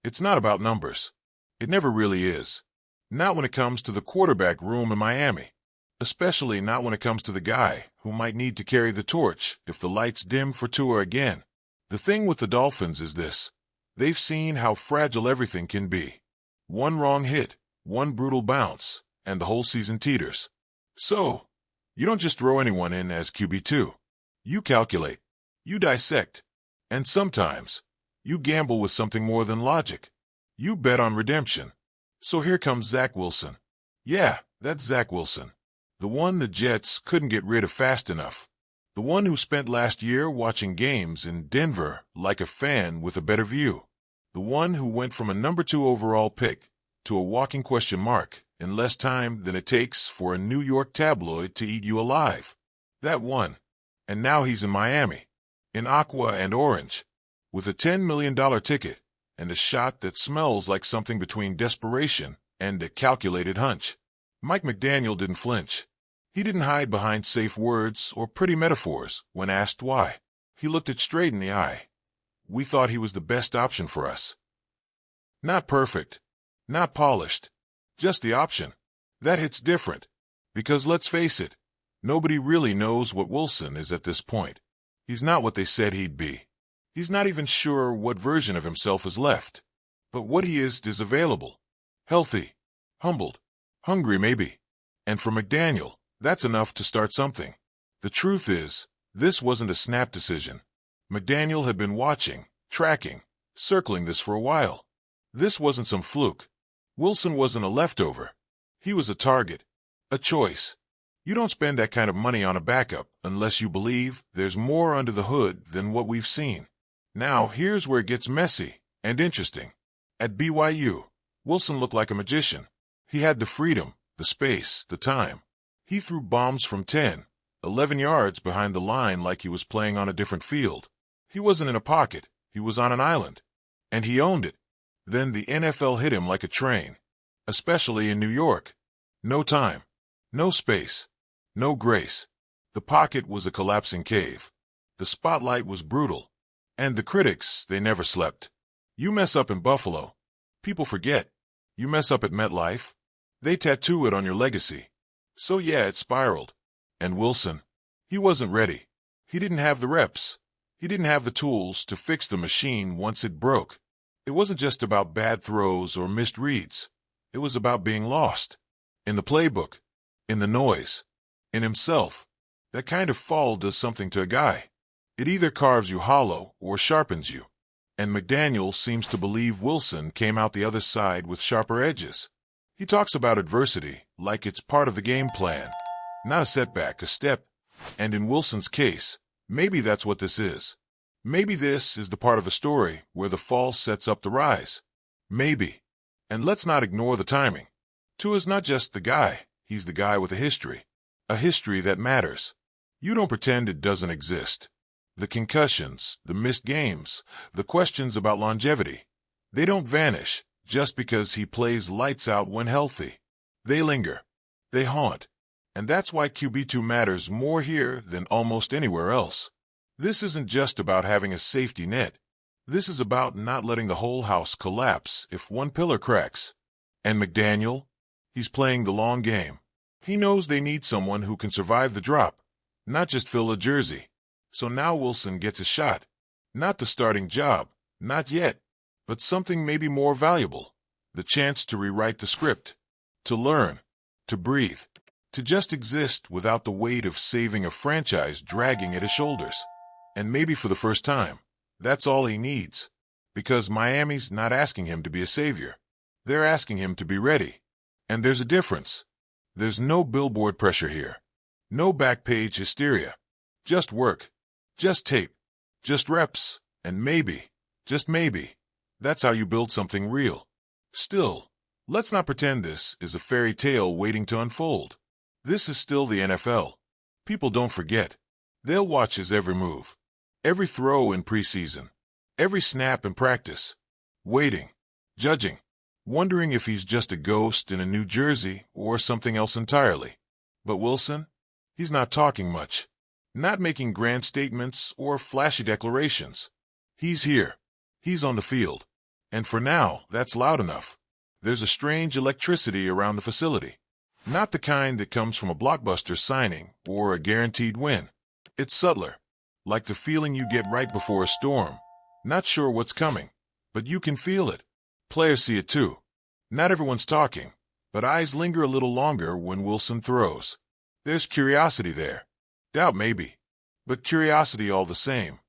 It's not about numbers. It never really is. Not when it comes to the quarterback room in Miami. Especially not when it comes to the guy who might need to carry the torch if the lights dim for Tua again. The thing with the Dolphins is this. They've seen how fragile everything can be. One wrong hit, one brutal bounce, and the whole season teeters. So, you don't just throw anyone in as QB2. You calculate. You dissect. And sometimes, you gamble with something more than logic. You bet on redemption. So here comes Zach Wilson. Yeah, that's Zach Wilson. The one the Jets couldn't get rid of fast enough. The one who spent last year watching games in Denver like a fan with a better view. The one who went from a number 2 overall pick to a walking question mark in less time than it takes for a New York tabloid to eat you alive. That one. And now he's in Miami, in aqua and orange, with a $10 million ticket and a shot that smells like something between desperation and a calculated hunch. Mike McDaniel didn't flinch. He didn't hide behind safe words or pretty metaphors when asked why. He looked it straight in the eye. We thought he was the best option for us. Not perfect, not polished, just the option. That hits different, because let's face it, nobody really knows what Wilson is at this point. He's not what they said he'd be. He's not even sure what version of himself is left. But what he is available. Healthy, humbled, hungry maybe. And for McDaniel, that's enough to start something. The truth is, this wasn't a snap decision. McDaniel had been watching, tracking, circling this for a while. This wasn't some fluke. Wilson wasn't a leftover. He was a target, a choice. You don't spend that kind of money on a backup unless you believe there's more under the hood than what we've seen. Now, here's where it gets messy and interesting. At BYU, Wilson looked like a magician. He had the freedom, the space, the time. He threw bombs from 10, 11 yards behind the line like he was playing on a different field. He wasn't in a pocket. He was on an island. And he owned it. Then the NFL hit him like a train, especially in New York. No time, no space, no grace. The pocket was a collapsing cave. The spotlight was brutal. And the critics, they never slept. You mess up in Buffalo, people forget. You mess up at MetLife, they tattoo it on your legacy. So yeah, it spiraled. And Wilson, he wasn't ready. He didn't have the reps. He didn't have the tools to fix the machine once it broke. It wasn't just about bad throws or missed reads. It was about being lost. In the playbook, in the noise, in himself. That kind of fall does something to a guy. It either carves you hollow or sharpens you. And McDaniel seems to believe Wilson came out the other side with sharper edges. He talks about adversity like it's part of the game plan. Not a setback, a step. And in Wilson's case, maybe that's what this is. Maybe this is the part of the story where the fall sets up the rise. Maybe. And let's not ignore the timing. Tua's not just the guy, he's the guy with a history. A history that matters. You don't pretend it doesn't exist. The concussions, the missed games, the questions about longevity. They don't vanish just because he plays lights out when healthy. They linger. They haunt. And that's why QB2 matters more here than almost anywhere else. This isn't just about having a safety net. This is about not letting the whole house collapse if one pillar cracks. And McDaniel? He's playing the long game. He knows they need someone who can survive the drop, not just fill a jersey. So now Wilson gets a shot. Not the starting job, not yet, but something maybe more valuable. The chance to rewrite the script, to learn, to breathe, to just exist without the weight of saving a franchise dragging at his shoulders. And maybe for the first time, that's all he needs. Because Miami's not asking him to be a savior. They're asking him to be ready. And there's a difference. There's no billboard pressure here. No back page hysteria. Just work. Just tape. Just reps. And maybe, just maybe, that's how you build something real. Still, let's not pretend this is a fairy tale waiting to unfold. This is still the NFL. People don't forget. They'll watch his every move. Every throw in preseason. Every snap in practice. Waiting. Judging. Wondering if he's just a ghost in a New Jersey or something else entirely. But Wilson? He's not talking much. Not making grand statements or flashy declarations. He's here. He's on the field. And for now, that's loud enough. There's a strange electricity around the facility. Not the kind that comes from a blockbuster signing or a guaranteed win. It's subtler, like the feeling you get right before a storm. Not sure what's coming, but you can feel it. Players see it too. Not everyone's talking, but eyes linger a little longer when Wilson throws. There's curiosity there. Doubt maybe, but curiosity all the same.